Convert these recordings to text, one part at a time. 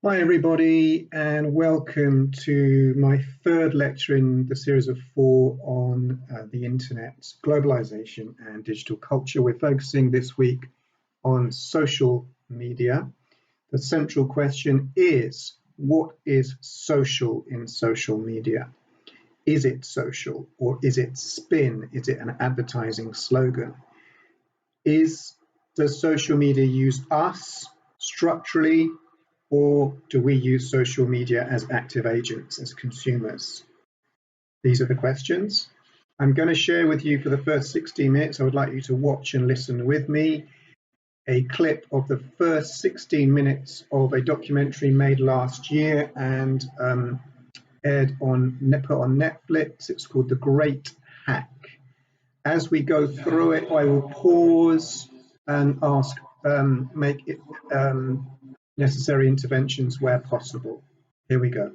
Hi, everybody, and welcome to my third lecture in the series of four on the internet, globalization, and digital culture. We're focusing this week on social media. The central question is, what is social in social media? Is it social, or is it spin? Is it an advertising slogan? Does social media use us structurally, or do we use social media as active agents, as consumers? These are the questions. I'm going to share with you for the first 60 minutes. I would like you to watch and listen with me a clip of the first 16 minutes of a documentary made last year and aired on Netflix. It's called The Great Hack. As we go through it, I will pause and ask, make it necessary interventions where possible. Here we go.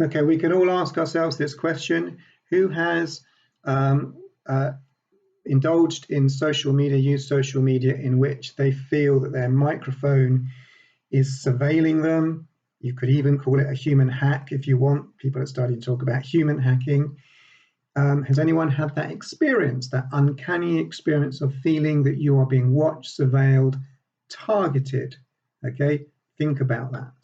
Okay, we can all ask ourselves this question. Who has indulged in social media, used social media in which they feel that their microphone is surveilling them? You could even call it a human hack if you want. People are starting to talk about human hacking. Has anyone had that experience, that uncanny experience of feeling that you are being watched, surveilled, targeted? Okay, think about that.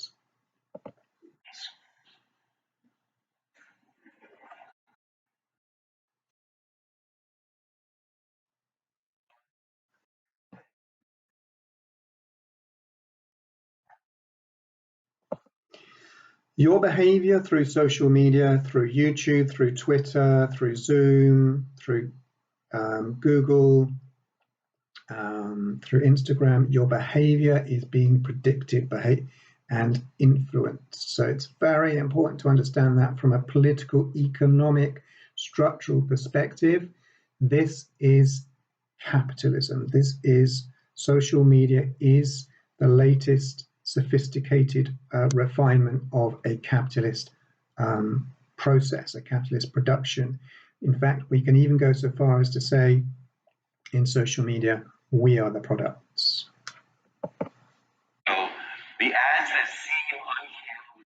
Your behavior through social media, through YouTube, through Twitter, through Zoom, through Google, through Instagram, your behavior is being predicted and influenced. So it's very important to understand that from a political, economic, structural perspective. This is capitalism. This is social media is the latest sophisticated refinement of a capitalist process, a capitalist production. In fact, we can even go so far as to say in social media, we are the products. So the ads that seem uncanny.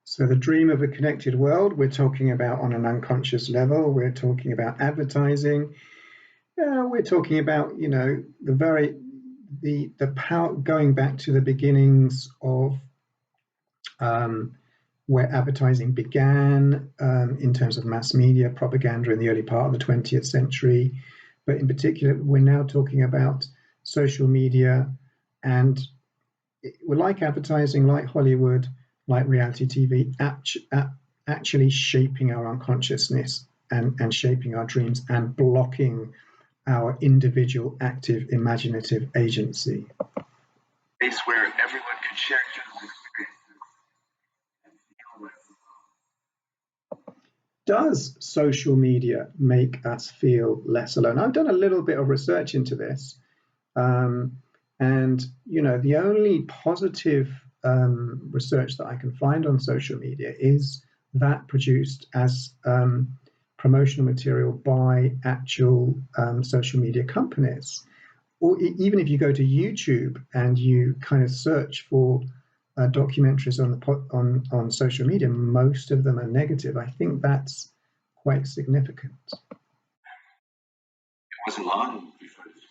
So the dream of a connected world, we're talking about on an unconscious level. We're talking about advertising. We're talking about, the power, going back to the beginnings of where advertising began in terms of mass media propaganda in the early part of the 20th century. But in particular, we're now talking about social media, and we're like advertising, like Hollywood, like reality TV, actually shaping our unconsciousness and shaping our dreams and blocking our individual, active, imaginative agency. Place where everyone can share general experiences and feel less. Does social media make us feel less alone? I've done a little bit of research into this, and the only positive research that I can find on social media is that produced as promotional material by actual social media companies. Or even if you go to YouTube and you kind of search for documentaries on social media, most of them are negative. I think that's quite significant. It wasn't long before this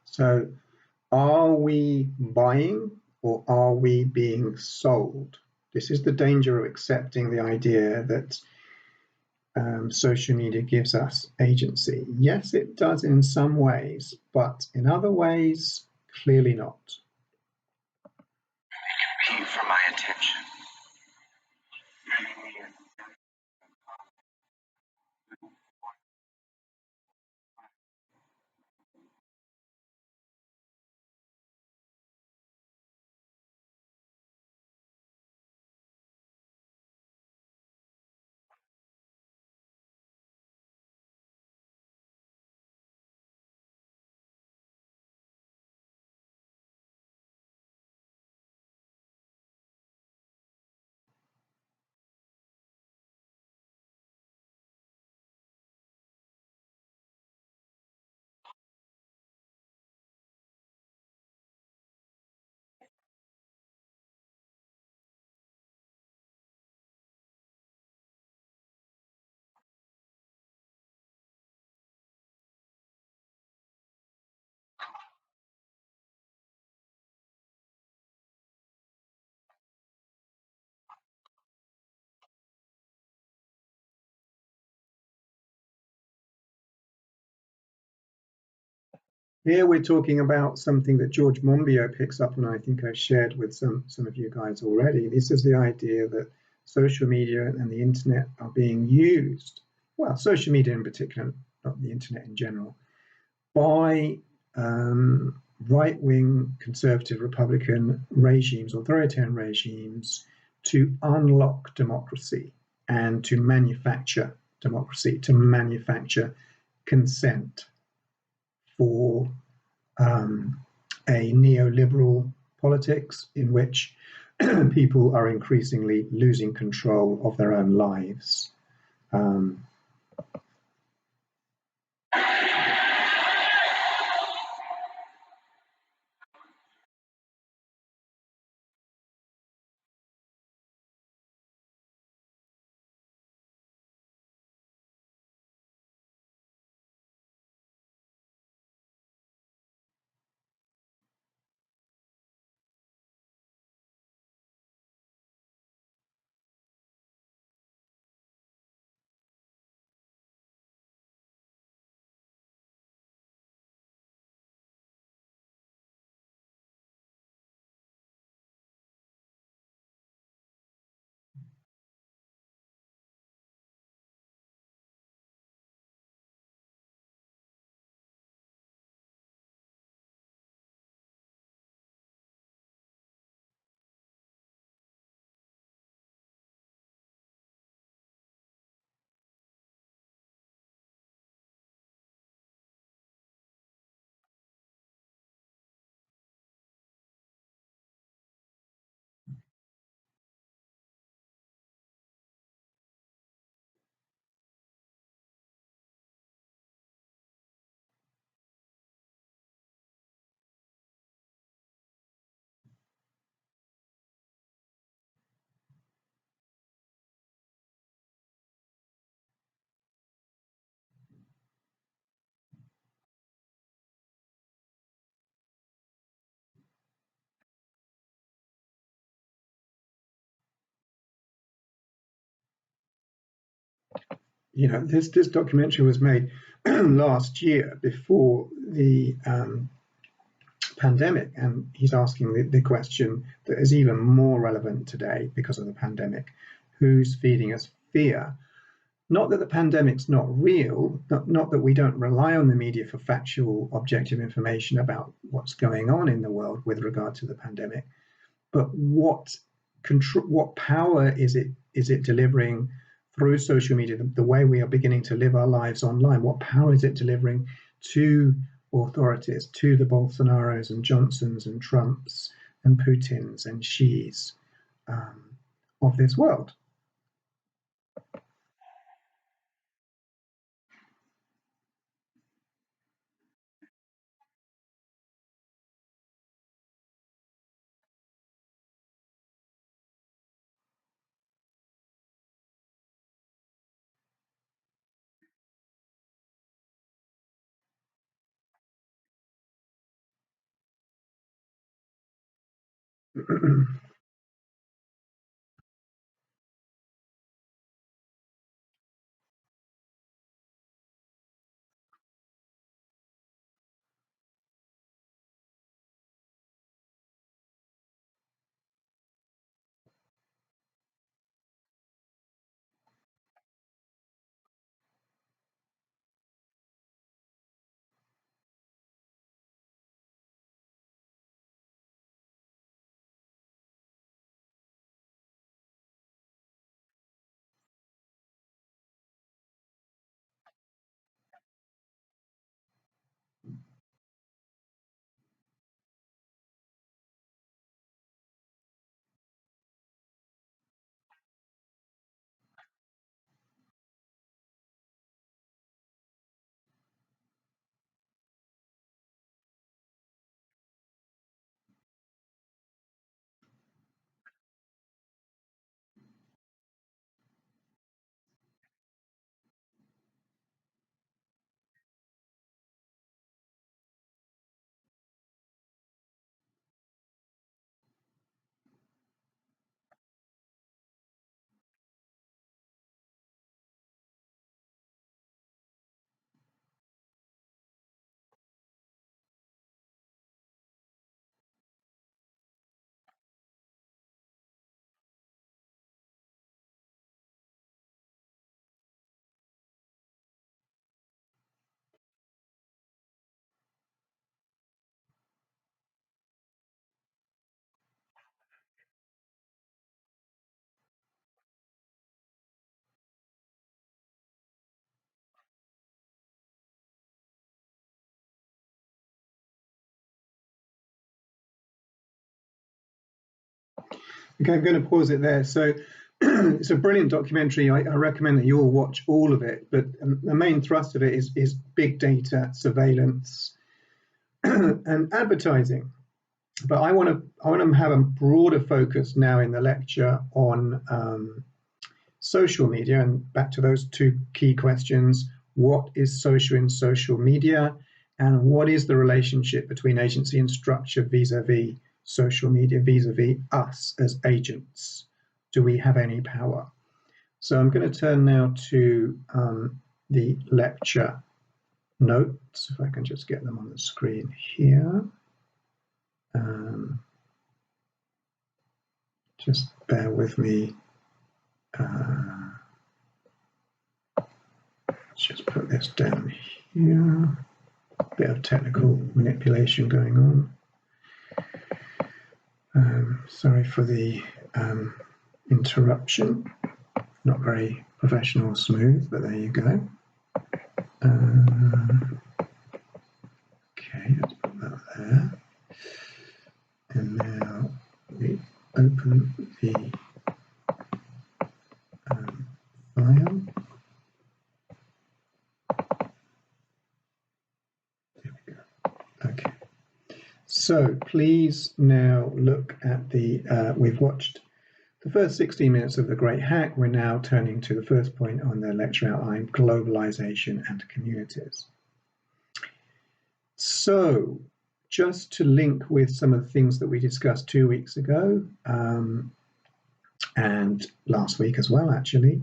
So, are we buying or are we being sold? This is the danger of accepting the idea that social media gives us agency. Yes, it does in some ways, but in other ways, clearly not. compete for my attention. Here we're talking about something that George Monbiot picks up on. I think I've shared with some of you guys already. This is the idea that social media and the internet are being used, well, social media in particular, not the internet in general, by right-wing conservative Republican regimes, authoritarian regimes, to unlock democracy and to manufacture democracy, to manufacture consent for a neoliberal politics in which people are increasingly losing control of their own lives. this documentary was made last year before the pandemic, and he's asking the question that is even more relevant today because of the pandemic: who's feeding us fear? Not that the pandemic's not real, not that we don't rely on the media for factual, objective information about what's going on in the world with regard to the pandemic, but what power is it delivering through social media, the way we are beginning to live our lives online? What power is it delivering to authorities, to the Bolsonaros and Johnsons and Trumps and Putins and Xis of this world? Okay, I'm going to pause it there. So it's a brilliant documentary. I recommend that you all watch all of it, but the main thrust of it is big data, surveillance, and advertising. But I want to have a broader focus now in the lecture on social media, and back to those two key questions: what is social in social media, and what is the relationship between agency and structure vis-a-vis social media, vis-a-vis us as agents? Do we have any power? So I'm going to turn now to the lecture notes, if I can just get them on the screen here. Just bear with me. Let's just put this down here. A bit of technical manipulation going on. Sorry for the interruption. Not very professional or smooth, but there you go. Okay, let's put that there. And now we open the file. There we go. Okay. So please now look at the, we've watched the first 16 minutes of The Great Hack. We're now turning to the first point on the lecture outline: globalization and communities. So just to link with some of the things that we discussed 2 weeks ago, and last week as well, actually,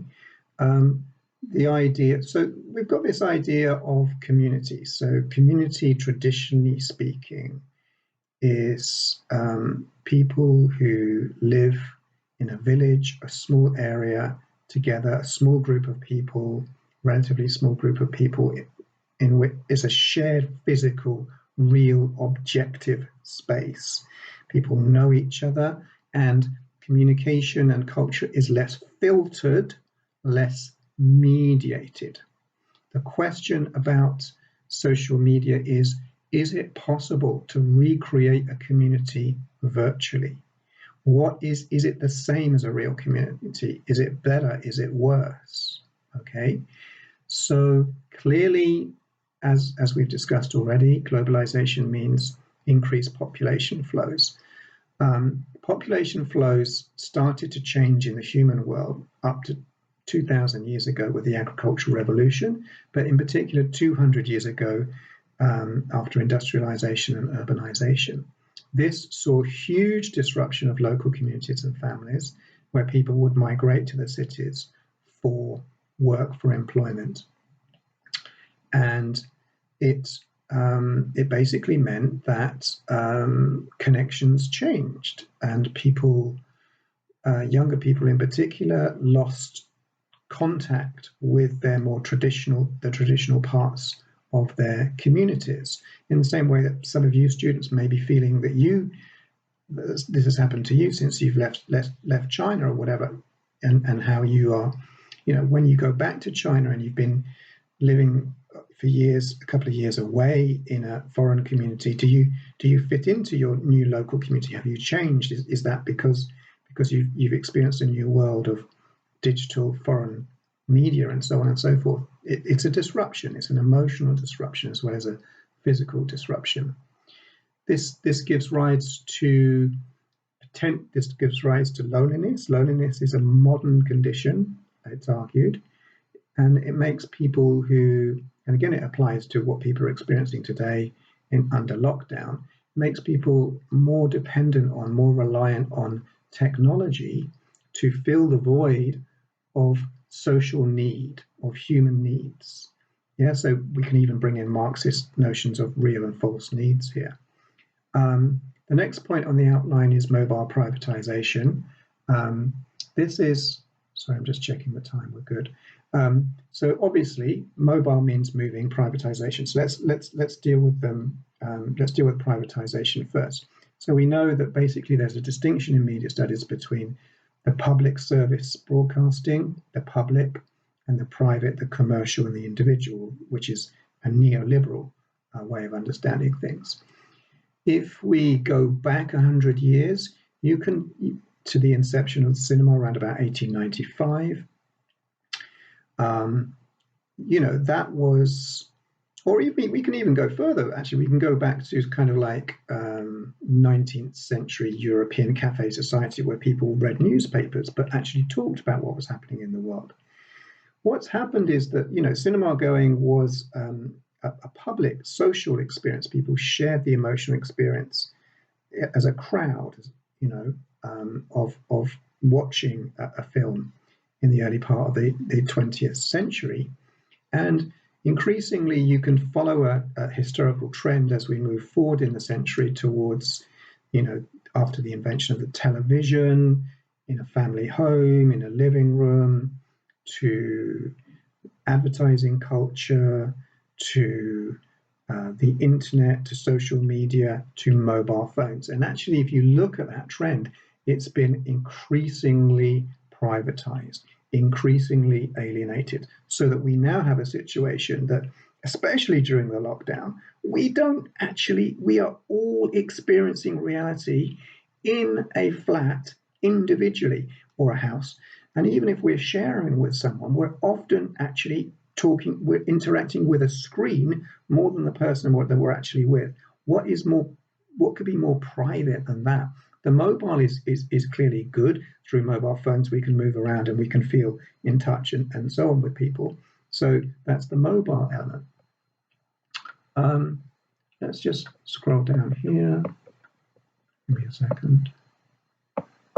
the idea, so we've got this idea of community. So community, traditionally speaking, is people who live in a village, a small area together, a small group of people, relatively small group of people, in which is a shared physical, real, objective space. People know each other, and communication and culture is less filtered, less mediated. The question about social media is it possible to recreate a community virtually? What is it the same as a real community? Is it better? Is it worse? Okay. So clearly, as we've discussed already, globalization means increased population flows. Population flows started to change in the human world up to 2,000 years ago with the agricultural revolution, but in particular 200 years ago after industrialization and urbanization. This saw huge disruption of local communities and families where people would migrate to the cities for work, for employment. And it basically meant that connections changed, and people, younger people in particular, lost contact with their more traditional parts of their communities. In the same way that some of you students may be feeling that this has happened to you since you've left China or whatever, and how you are, when you go back to China and you've been living for years, a couple of years away in a foreign community, do you fit into your new local community? Have you changed? Is that because you've experienced a new world of digital foreign media and so on and so forth? It's a disruption. It's an emotional disruption as well as a physical disruption. This gives rise to loneliness. Loneliness is a modern condition, it's argued, and it makes people who, and again it applies to what people are experiencing today under lockdown, makes people more dependent on, more reliant on technology to fill the void of social need, of human needs. Yeah, so we can even bring in Marxist notions of real and false needs here. The next point on the outline is mobile privatization. This is, sorry, I'm just checking the time, we're good. So obviously mobile means moving, privatization. So let's deal with them. Let's deal with privatization first. So we know that basically there's a distinction in media studies between the public service broadcasting, the public, and the private, the commercial, and the individual, which is a neoliberal way of understanding things. If we go back 100 years, you can to the inception of the cinema around about 1895. That was, or even we can even go further. Actually, we can go back to kind of like 19th century European cafe society where people read newspapers but actually talked about what was happening in the world. What's happened is that cinema going was a public social experience. People shared the emotional experience as a crowd, of watching a film in the early part of the 20th century. And increasingly, you can follow a historical trend as we move forward in the century towards, after the invention of the television, in a family home, in a living room, to advertising culture, to the internet, to social media, to mobile phones. And actually, if you look at that trend, it's been increasingly privatized, increasingly alienated, so that we now have a situation that, especially during the lockdown, we are all experiencing reality in a flat individually or a house. And even if we're sharing with someone, we're often actually we're interacting with a screen more than the person that we're actually with. What could be more private than that? The mobile is clearly good. Through mobile phones, we can move around and we can feel in touch and so on with people. So that's the mobile element. Let's just scroll down here. Give me a second.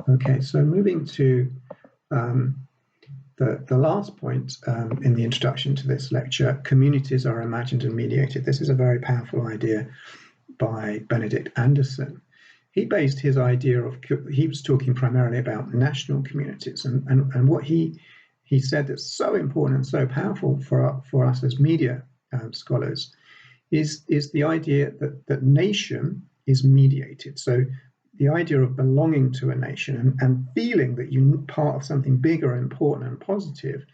Okay, so moving to the last point in the introduction to this lecture, communities are imagined and mediated. This is a very powerful idea by Benedict Anderson. He based his idea of, he was talking primarily about national communities, and what he said that's so important and so powerful for us as media scholars is the idea that nation is mediated. So the idea of belonging to a nation and feeling that you're part of something bigger, important, and positive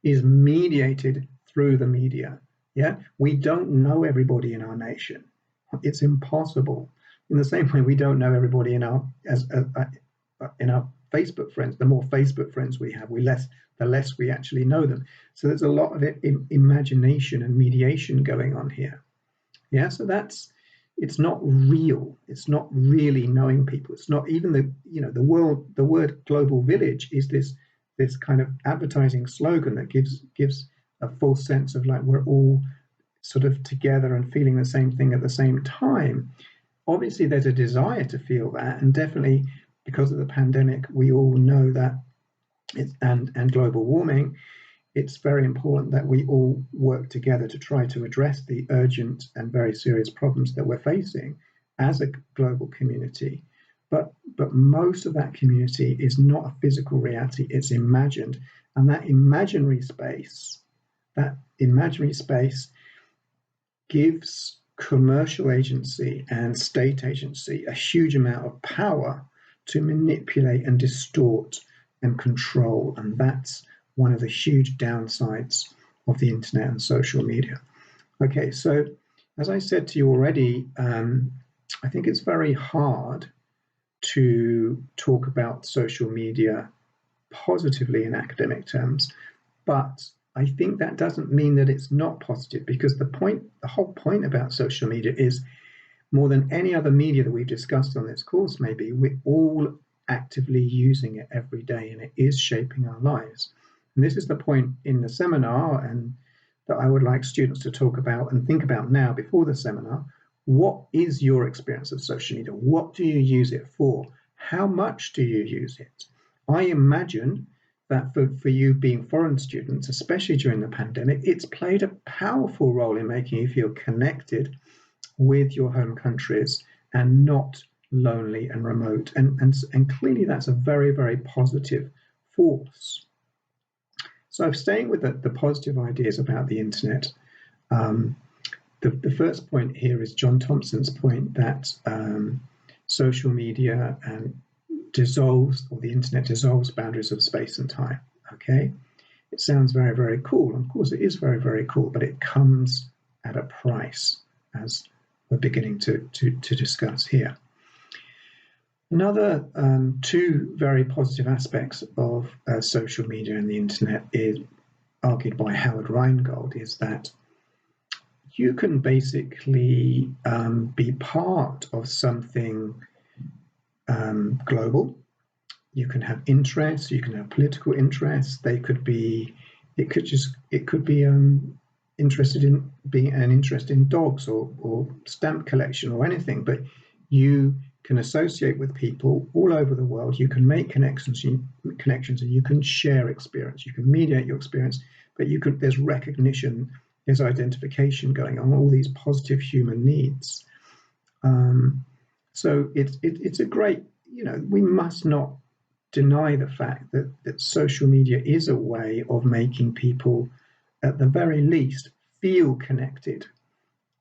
is mediated through the media. Yeah, we don't know everybody in our nation. It's impossible. In the same way, we don't know everybody in our Facebook friends. The more Facebook friends we have, the less we actually know them. So there's a lot of imagination and mediation going on here. Yeah, so it's not real. It's not really knowing people. It's not even the word global village is this kind of advertising slogan that gives a false sense of like we're all sort of together and feeling the same thing at the same time. Obviously, there's a desire to feel that, and definitely because of the pandemic, we all know that and global warming, it's very important that we all work together to try to address the urgent and very serious problems that we're facing as a global community. But most of that community is not a physical reality, it's imagined. And that imaginary space gives commercial agency and state agency a huge amount of power to manipulate and distort and control. And that's one of the huge downsides of the internet and social media. Okay, so as I said to you already, I think it's very hard to talk about social media positively in academic terms, but I think that doesn't mean that it's not positive, because the whole point about social media is more than any other media that we've discussed on this course, maybe we're all actively using it every day and it is shaping our lives. And this is the point in the seminar and that I would like students to talk about and think about now before the seminar. What is your experience of social media? What do you use it for? How much do you use it? I imagine that for you being foreign students, especially during the pandemic, it's played a powerful role in making you feel connected with your home countries and not lonely and remote. And clearly that's a very, very positive force. So I'm staying with the positive ideas about the internet. The first point here is John Thompson's point that social media and the internet dissolves boundaries of space and time. Okay, it sounds very, very cool. Of course, it is very, very cool, but it comes at a price, as we're beginning to discuss here. Another two very positive aspects of social media and the internet is argued by Howard Rheingold, is that you can basically be part of something global. You can have interests, you can have political interests. It could be interested in being an interest in dogs or stamp collection or anything, but you can associate with people all over the world. You can make connections, and you can share experience. You can mediate your experience, but there's recognition, there's identification going on, all these positive human needs. So it's a great, we must not deny the fact that social media is a way of making people, at the very least, feel connected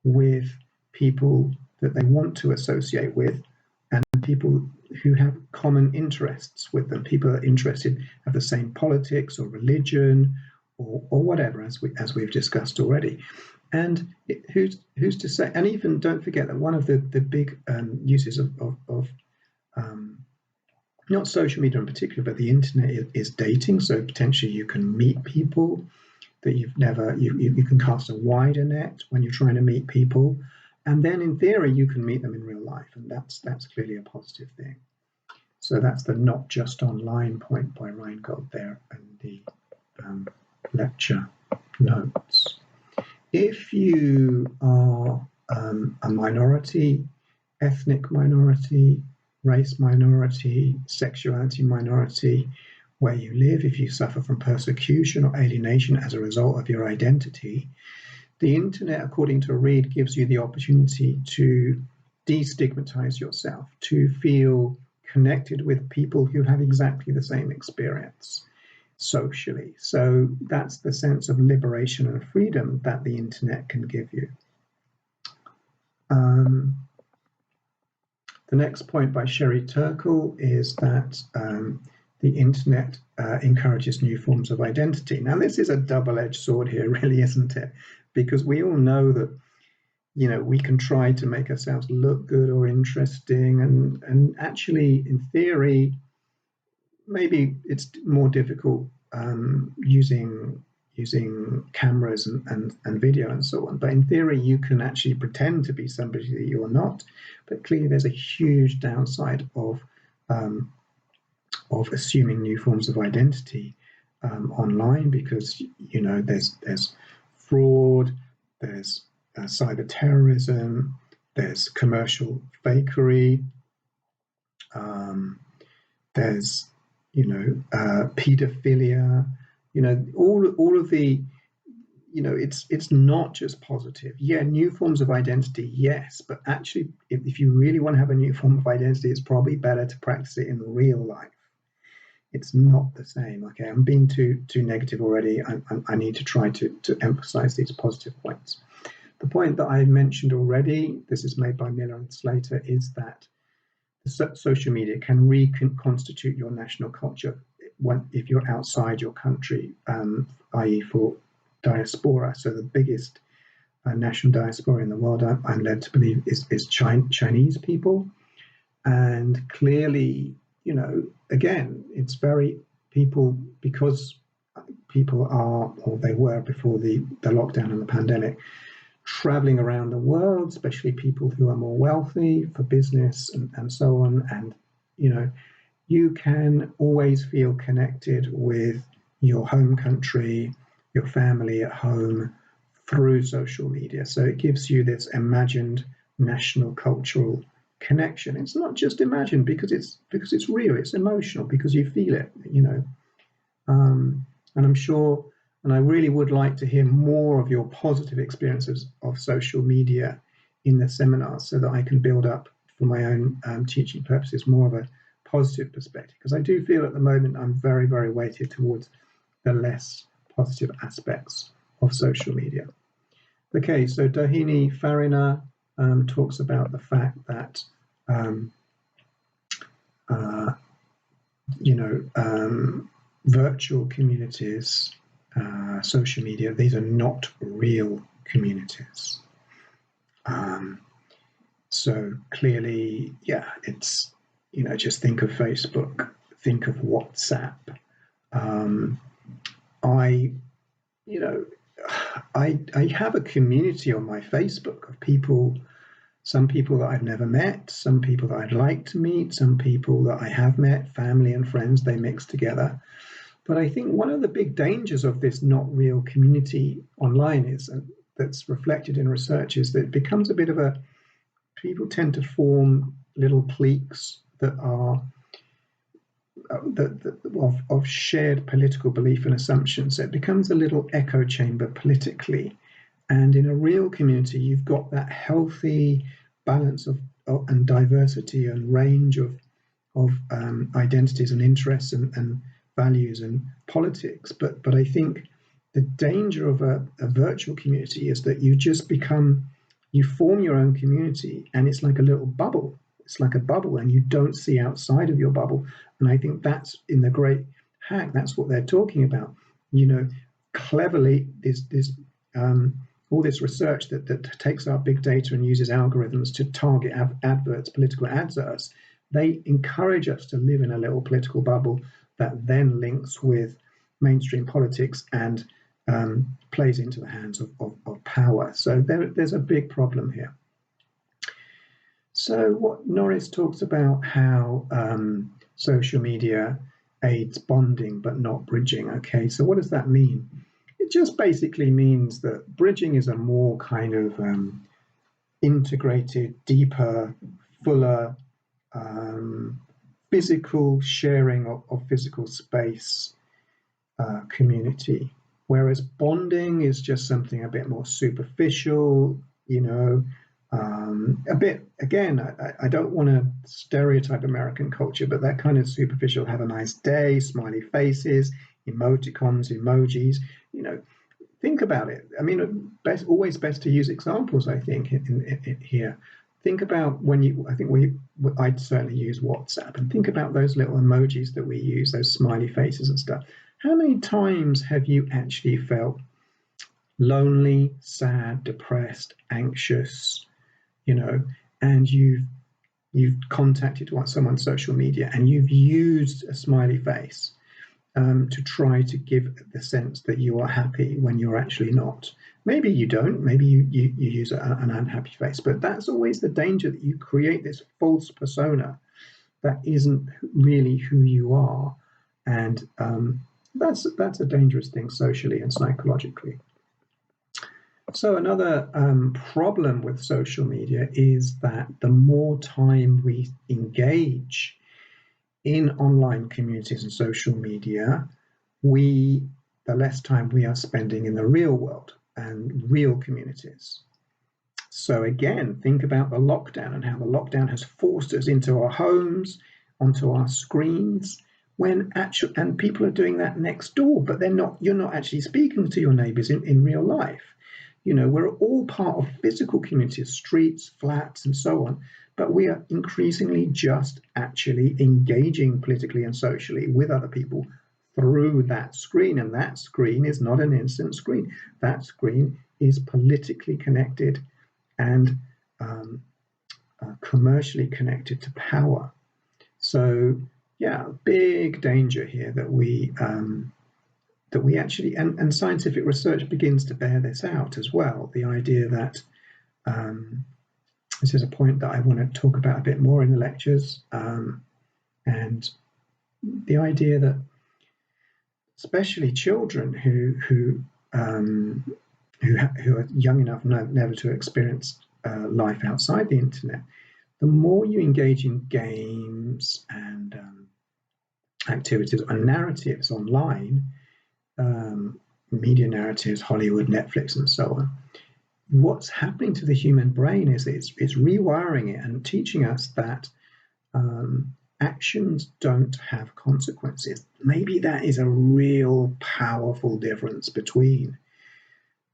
with people that they want to associate with, and people who have common interests with them, people that are interested, have the same politics or religion or whatever, as we've discussed already. And who's to say? And even don't forget that one of the big uses of not social media in particular, but the internet is dating. So potentially you can meet people that you've never, you can cast a wider net when you're trying to meet people. And then in theory, you can meet them in real life. And that's clearly a positive thing. So that's the not just online point by Rheingold there in the lecture notes. If you are a minority, ethnic minority, race minority, sexuality minority, where you live, if you suffer from persecution or alienation as a result of your identity, the internet, according to Reid, gives you the opportunity to destigmatize yourself, to feel connected with people who have exactly the same experience socially. So that's the sense of liberation and freedom that the internet can give you. The next point by Sherry Turkle is that the internet encourages new forms of identity. Now, this is a double-edged sword here, really, isn't it? Because we all know that, you know, we can try to make ourselves look good or interesting, and actually, in theory, maybe it's more difficult using cameras and video and so on. But in theory, you can actually pretend to be somebody that you're not. But clearly, there's a huge downside of assuming new forms of identity online, because, you know, there's fraud, there's cyber terrorism, there's commercial fakery, there's, you know, pedophilia, you know, all of the, you know, it's not just positive. Yeah, new forms of identity, yes, but actually, if you really want to have a new form of identity, it's probably better to practice it in real life. It's not the same. Okay, I'm being too negative already. I need to try to emphasize these positive points. The point that I mentioned already, this is made by Miller and Slater, is that social media can reconstitute your national culture if you're outside your country, i.e. for diaspora. So the biggest national diaspora in the world, I'm led to believe, is Chinese people. And clearly, you know, again, it's very because people are, or they were before the lockdown and the pandemic, traveling around the world, especially people who are more wealthy for business and so on. And, you know, you can always feel connected with your home country, your family at home through social media. So it gives you this imagined national cultural connection. It's not just imagined because it's real, it's emotional because you feel it, you know. And I'm sure, and I really would like to hear more of your positive experiences of social media in the seminars, so that I can build up, for my own teaching purposes, more of a positive perspective. Because I do feel at the moment I'm very, very weighted towards the less positive aspects of social media. Okay, so Doheny Farina talks about the fact that virtual communities, social media, these are not real communities. So clearly, yeah, it's, you know, just think of Facebook, think of WhatsApp. I have a community on my Facebook of people, some people that I've never met, some people that I'd like to meet, some people that I have met, family and friends, they mix together. But I think one of the big dangers of this not real community online is, and that's reflected in research, is that it becomes a bit of a, people tend to form little cliques that are of shared political belief and assumptions. So it becomes a little echo chamber politically. And in a real community, you've got that healthy balance of and diversity and range of identities and interests and values and politics. But I think the danger of a virtual community is that you just become, you form your own community, and it's like a little bubble. It's like a bubble, and you don't see outside of your bubble. And I think that's in the Great Hack. That's what they're talking about. You know, cleverly, all this research that takes our big data and uses algorithms to target adverts, political ads at us. They encourage us to live in a little political bubble that then links with mainstream politics and plays into the hands of power. So there's a big problem here. So what Norris talks about, how social media aids bonding but not bridging. Okay, so what does that mean? It just basically means that bridging is a more kind of integrated, deeper, fuller physical sharing of physical space community, whereas bonding is just something a bit more superficial, you know, a bit, again, I don't want to stereotype American culture, but that kind of superficial, have a nice day, smiley faces, emoticons, emojis, you know, think about it. I mean, always best to use examples, I think, in here. Think about when I'd certainly use WhatsApp, and think about those little emojis that we use, those smiley faces and stuff. How many times have you actually felt lonely, sad, depressed, anxious, you know, and you've contacted someone on social media and you've used a smiley face to try to give the sense that you are happy when you're actually not. Maybe you don't, maybe you use an unhappy face, but that's always the danger, that you create this false persona that isn't really who you are. And that's a dangerous thing socially and psychologically. So another problem with social media is that the more time we engage in online communities and social media, the less time we are spending in the real world and real communities. So again, think about the lockdown and how the lockdown has forced us into our homes, onto our screens, and people are doing that next door, but you're not actually speaking to your neighbors in real life. You know, we're all part of physical communities, streets, flats, and so on, but we are increasingly just actually engaging politically and socially with other people through that screen. And that screen is not an instant screen. That screen is politically connected and commercially connected to power. So, yeah, big danger here that we actually, and scientific research begins to bear this out as well. The idea that this is a point that I want to talk about a bit more in the lectures, and the idea that especially children who are young enough never to experience life outside the internet, the more you engage in games and activities and narratives online, media narratives, Hollywood, Netflix, and so on, what's happening to the human brain is it's rewiring it and teaching us that actions don't have consequences. Maybe that is a real powerful difference between,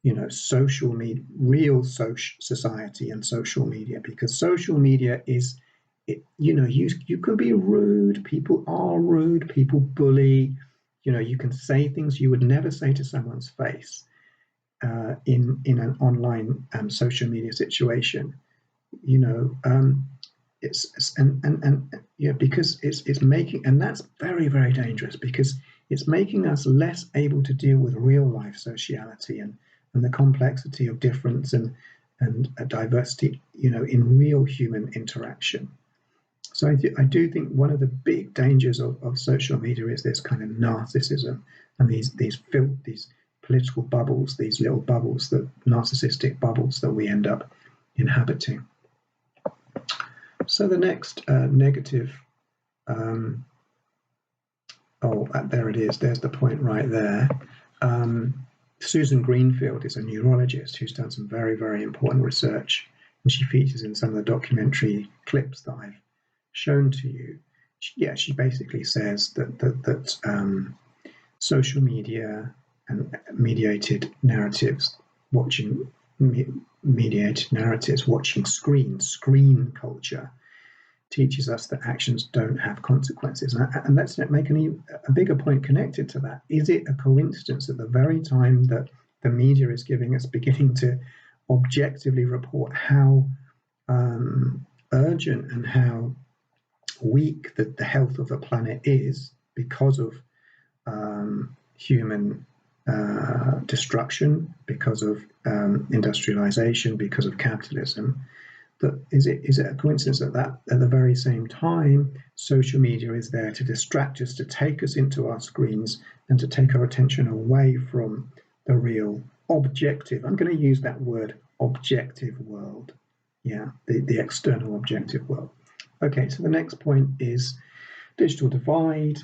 you know, social media, real society, and social media, because social media is, you know, you can be rude, people are rude, people bully, you know, you can say things you would never say to someone's face in an online social media situation, you know. It's yeah, because it's making, and that's very, very dangerous, because it's making us less able to deal with real life sociality and the complexity of difference and diversity, you know, in real human interaction. So I do think one of the big dangers of social media is this kind of narcissism and these political bubbles, these little bubbles, the narcissistic bubbles that we end up inhabiting. So the next negative, there it is, there's the point right there. Susan Greenfield is a neurologist who's done some very, very important research, and she features in some of the documentary clips that I've shown to you. She basically says that social media and mediated narratives, watching screen culture, teaches us that actions don't have consequences. And let's make a bigger point connected to that. Is it a coincidence that the very time that the media is beginning to objectively report how urgent and how weak that the health of the planet is because of human destruction, because of industrialization, because of capitalism, that is it a coincidence that at the very same time social media is there to distract us, to take us into our screens and to take our attention away from the real objective, I'm going to use that word, objective world, the external objective world. Okay, so the next point is Digital divide.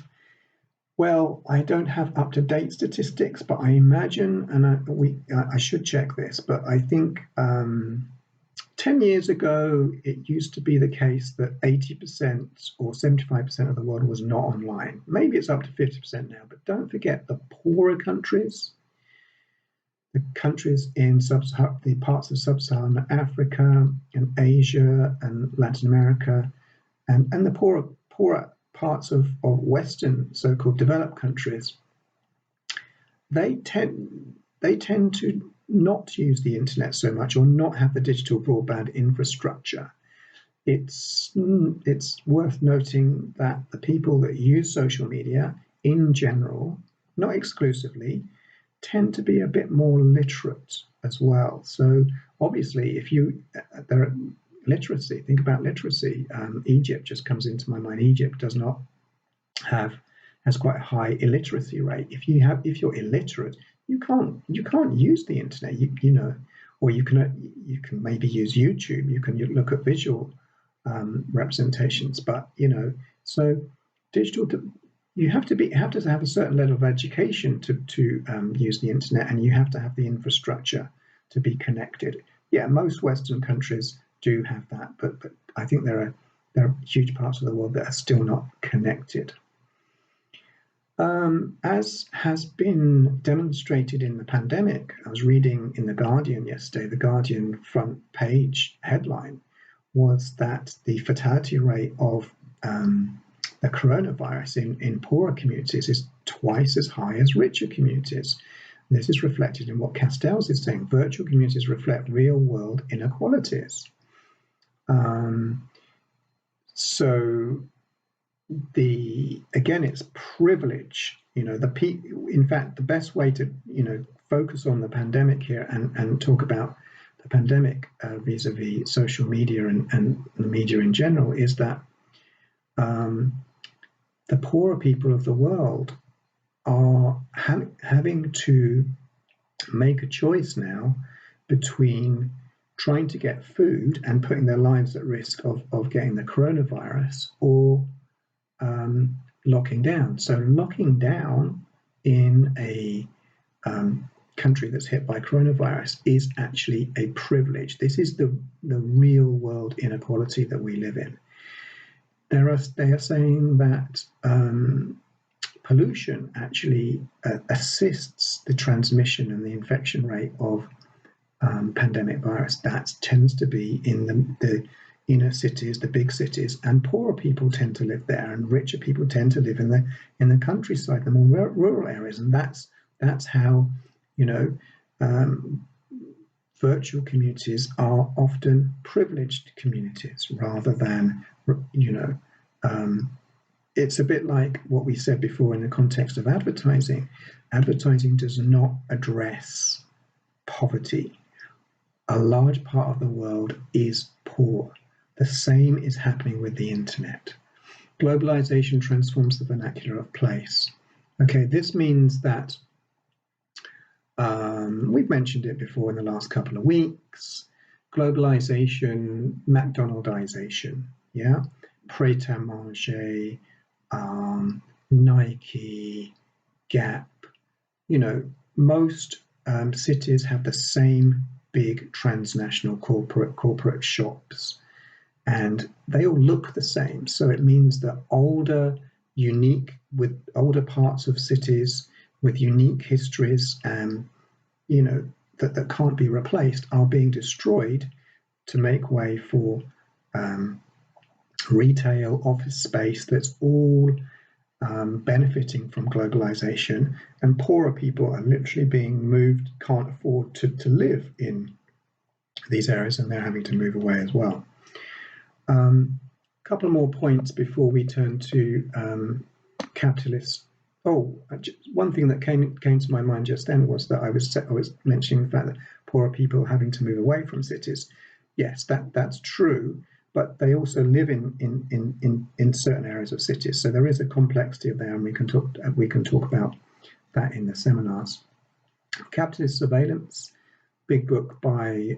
Well, I don't have up-to-date statistics, but I imagine, and I should check this, but I think 10 years ago, it used to be the case that 80% or 75% of the world was not online. Maybe it's up to 50% now, but don't forget the poorer countries, the countries in the parts of sub-Saharan Africa and Asia and Latin America, and the poorer parts of Western so-called developed countries, they tend to not use the internet so much or not have the digital broadband infrastructure. It's worth noting that the people that use social media in general, not exclusively, tend to be a bit more literate as well. So obviously, literacy, think about literacy. Egypt just comes into my mind. Egypt has quite a high illiteracy rate. If you're illiterate, you can't use the internet. Or you can maybe use YouTube. You can look at visual representations, but so digital. You have to have a certain level of education to use the internet, and you have to have the infrastructure to be connected. Yeah, most Western countries do have that, but I think there are huge parts of the world that are still not connected. As has been demonstrated in the pandemic, I was reading in The Guardian yesterday, the Guardian front page headline was that the fatality rate of the coronavirus in poorer communities is twice as high as richer communities. This is reflected in what Castells is saying. Virtual communities reflect real-world inequalities. So it's privilege. In fact, the best way to focus on the pandemic here and talk about the pandemic vis-a-vis social media and the media in general is that the poorer people of the world are having to make a choice now between trying to get food and putting their lives at risk of getting the coronavirus or locking down. So locking down in a country that's hit by coronavirus is actually a privilege. This is the real world inequality that we live in. They are saying that pollution actually assists the transmission and the infection rate of pandemic virus. That tends to be in the inner cities, the big cities, and poorer people tend to live there, and richer people tend to live in the countryside, the more rural areas, and that's how virtual communities are often privileged communities rather than it's a bit like what we said before in the context of advertising. Advertising does not address poverty. A large part of the world is poor. The same is happening with the internet. Globalization transforms the vernacular of place. Okay, this means that we've mentioned it before in the last couple of weeks. Globalization, McDonaldization, yeah? Pret-a-manger, Nike, Gap. Most cities have the same big transnational corporate shops, and they all look the same. So it means that older parts of cities with unique histories, that can't be replaced, are being destroyed to make way for retail, office space that's all benefiting from globalization, and poorer people are literally being moved, can't afford to live in these areas, and they're having to move away as well. A couple more points before we turn to capitalists. One thing that came to my mind just then was that I was mentioning the fact that poorer people are having to move away from cities. Yes, that's true, but they also live in certain areas of cities. So there is a complexity there, and we can talk about that in the seminars. Capitalist Surveillance, big book by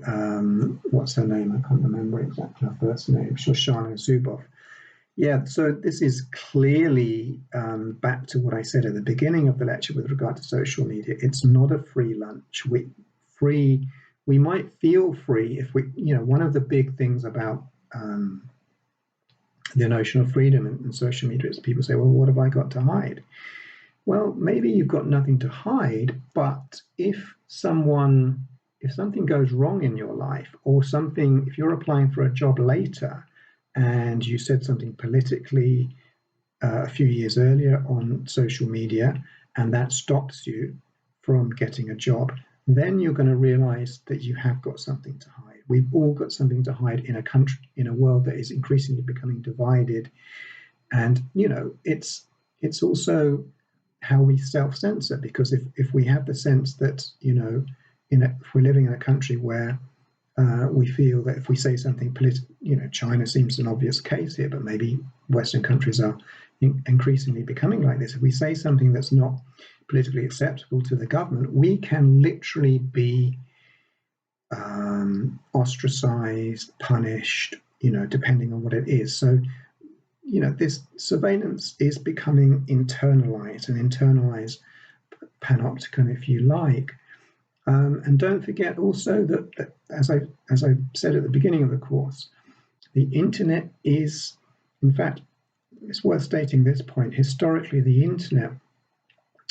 what's her name? I can't remember exactly her first name. Shoshana Zuboff. Yeah, so this is clearly back to what I said at the beginning of the lecture with regard to social media. It's not a free lunch. Free, we might feel free if we, one of the big things about the notion of freedom in social media is people say, well, what have I got to hide? Well, maybe you've got nothing to hide, but if something goes wrong in your life, or if you're applying for a job later and you said something politically a few years earlier on social media, and that stops you from getting a job, then you're going to realize that you have got something to hide. We've all got something to hide in a country, in a world that is increasingly becoming divided. And, it's also how we self-censor, because if we have the sense that, if we're living in a country where we feel that if we say something political, China seems an obvious case here, but maybe Western countries are increasingly becoming like this. If we say something that's not politically acceptable to the government, we can literally be ostracized, punished, depending on what it is. So, this surveillance is becoming internalized, an internalized panopticon, if you like. And don't forget also that as I said at the beginning of the course, the internet is, in fact, it's worth stating this point. Historically, the internet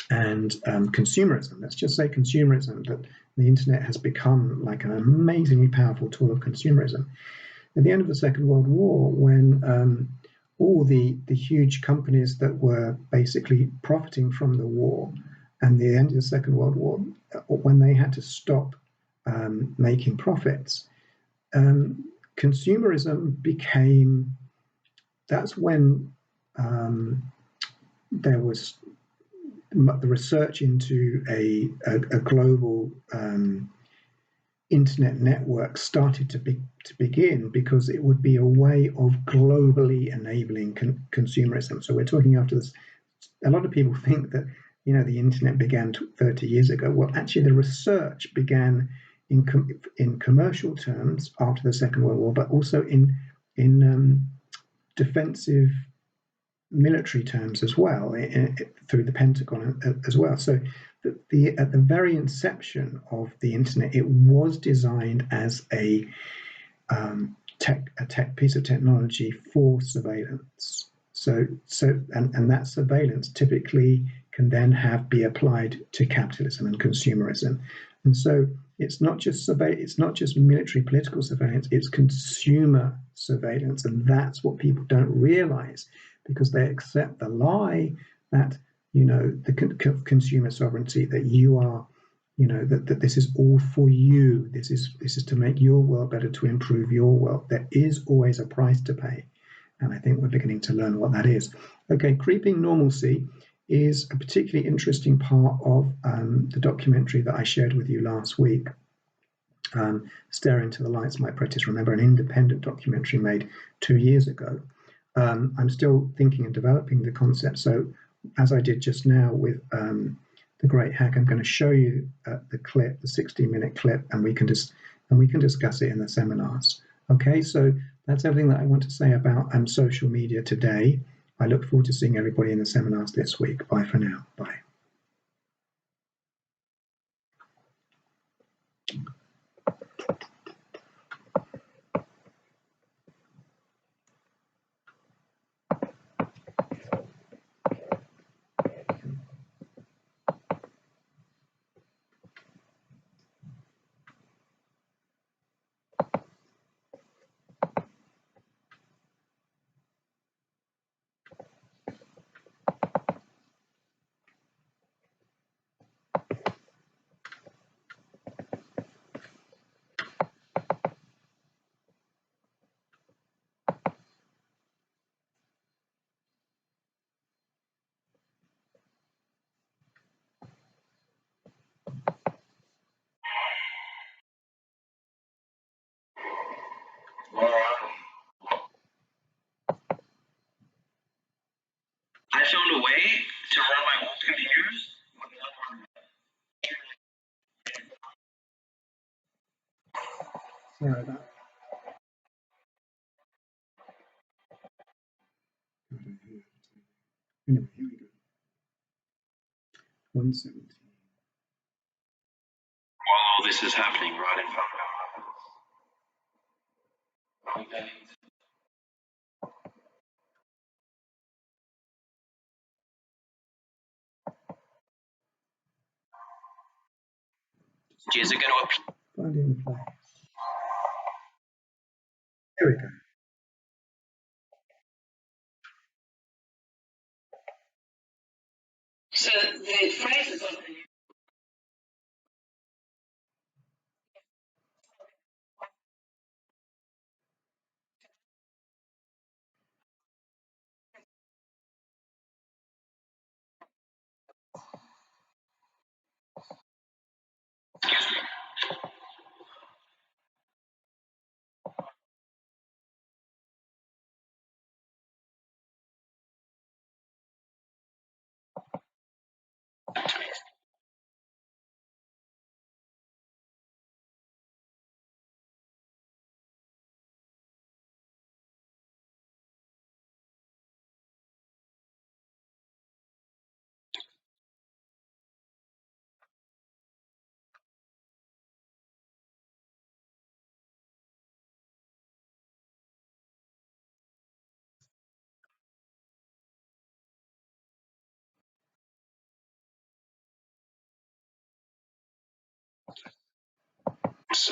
and consumerism, let's just say consumerism, that the internet has become like an amazingly powerful tool of consumerism. At the end of the Second World War, when all the huge companies that were basically profiting from the war, and the end of the Second World War, when they had to stop making profits, consumerism became, that's when there was the research into a global internet network started to begin, because it would be a way of globally enabling consumerism. So we're talking after this. A lot of people think that the internet began 30 years ago. Well, actually, the research began in commercial terms after the Second World War, but also in defensive military terms as well, through the Pentagon as well. So at the very inception of the internet, it was designed as a tech piece of technology for surveillance. So and that surveillance typically can then be applied to capitalism and consumerism. And so it's not just military political surveillance, it's consumer surveillance. And that's what people don't realize, because they accept the lie that, the consumer sovereignty, that you are, that this is all for you. This is to make your world better, to improve your world. There is always a price to pay. And I think we're beginning to learn what that is. Okay, Creeping Normalcy is a particularly interesting part of the documentary that I shared with you last week. Stare Into the Lights, My Practice Remember, an independent documentary made 2 years ago. I'm still thinking and developing the concept. So as I did just now with The Great Hack, I'm going to show you the clip, the 60-minute clip, and we can discuss it in the seminars. Okay, so that's everything that I want to say about social media today. I look forward to seeing everybody in the seminars this week. Bye for now. Bye. I found a way to run my old computers with Sorry about that. Anyway, here we go. 117. While all this is happening right in front of our eyes. Is it going to appear? Finding the place. Here we go. So the phrases of the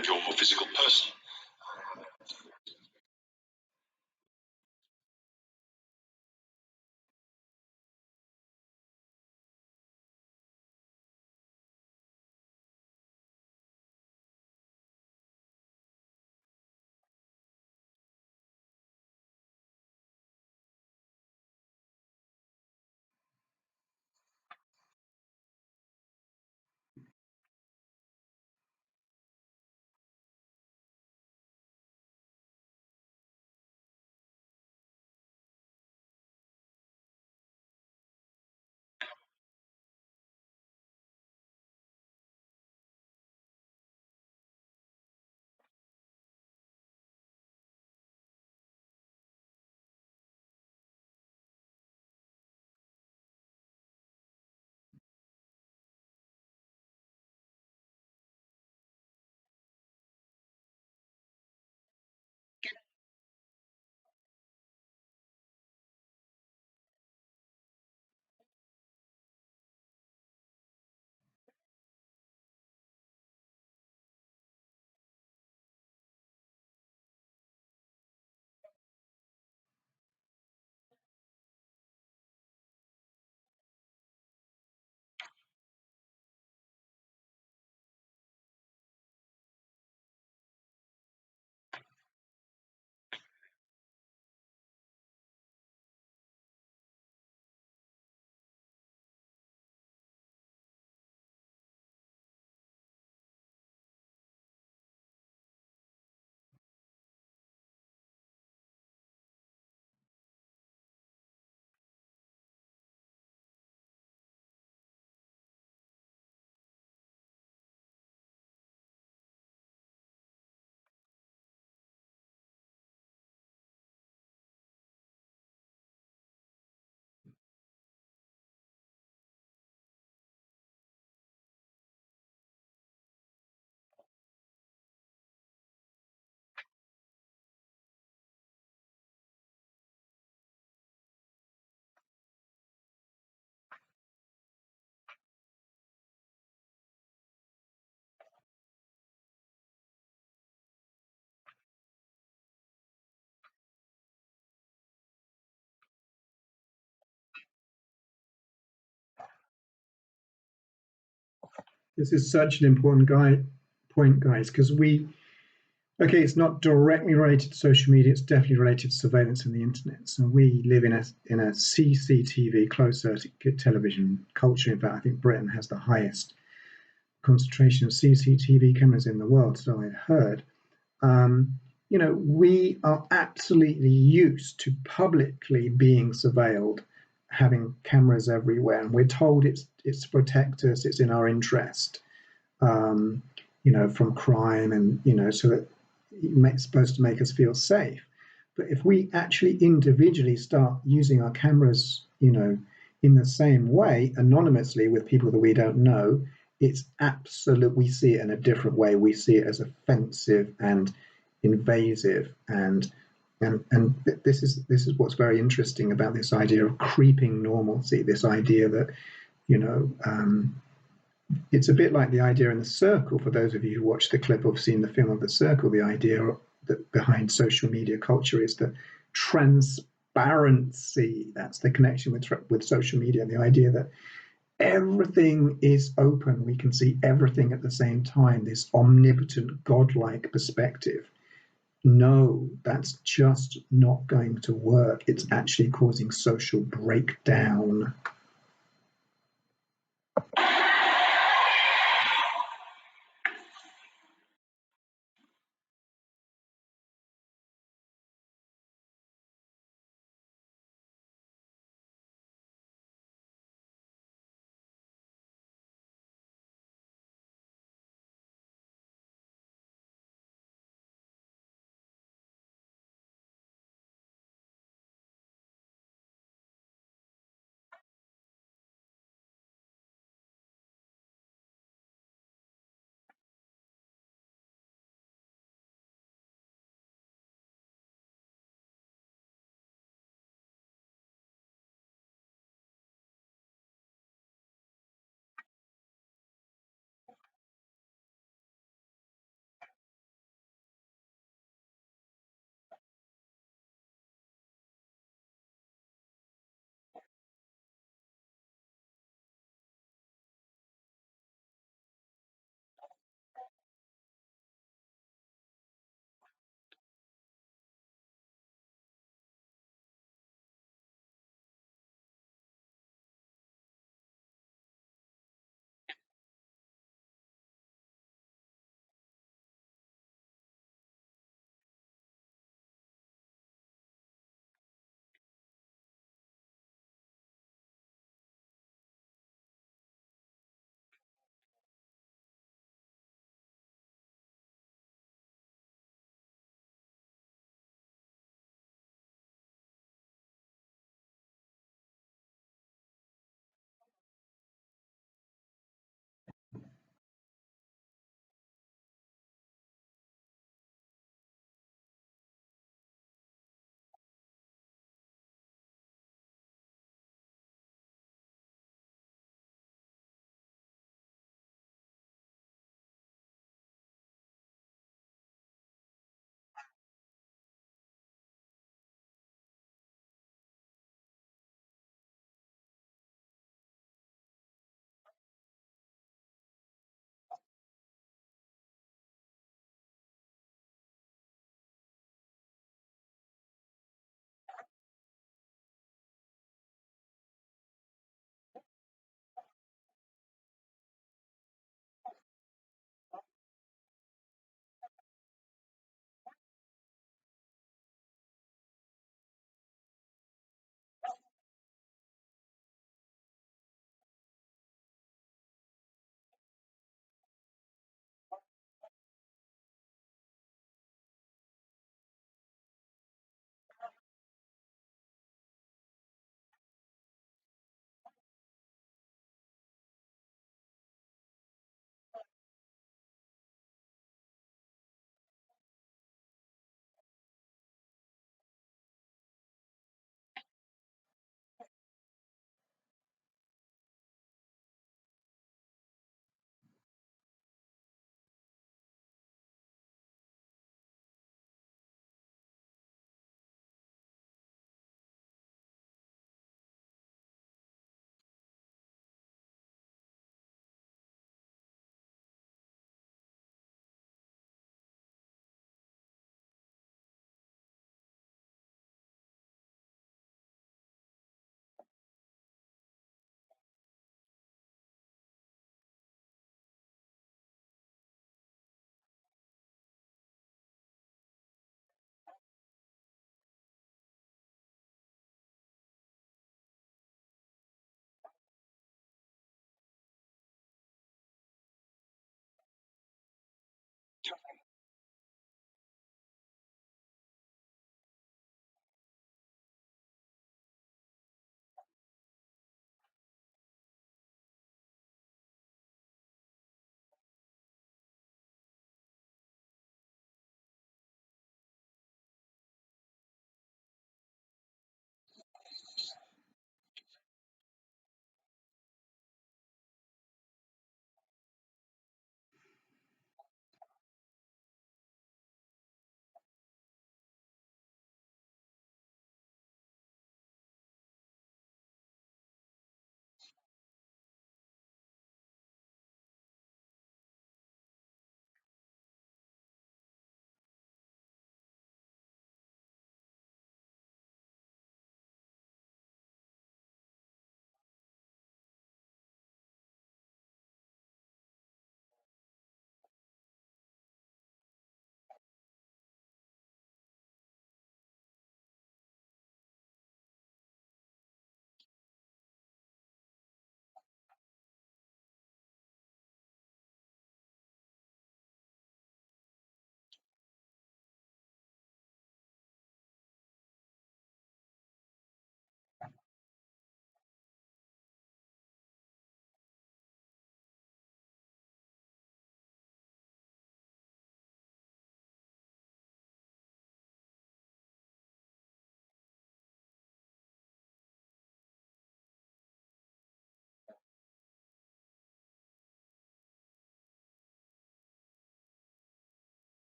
if you're a more physical person. This is such an important point, guys, because okay, it's not directly related to social media, it's definitely related to surveillance and the internet. So we live in a CCTV, closed circuit television culture. In fact, I think Britain has the highest concentration of CCTV cameras in the world, so I've heard. We are absolutely used to publicly being surveilled, having cameras everywhere, and we're told it's to protect us, it's in our interest, from crime, and so that it's supposed to make us feel safe. But if we actually individually start using our cameras, In the same way, anonymously with people that we don't know, it's absolute. We see it in a different way. We see it as offensive and invasive, and this is what's very interesting about this idea of creeping normalcy. This idea that you know. It's a bit like the idea in The Circle. For those of you who watched the clip or have seen the film of The Circle, the idea that behind social media culture is the transparency. That's the connection with social media. The idea that everything is open. We can see everything at the same time. This omnipotent, godlike perspective. No, that's just not going to work. It's actually causing social breakdown.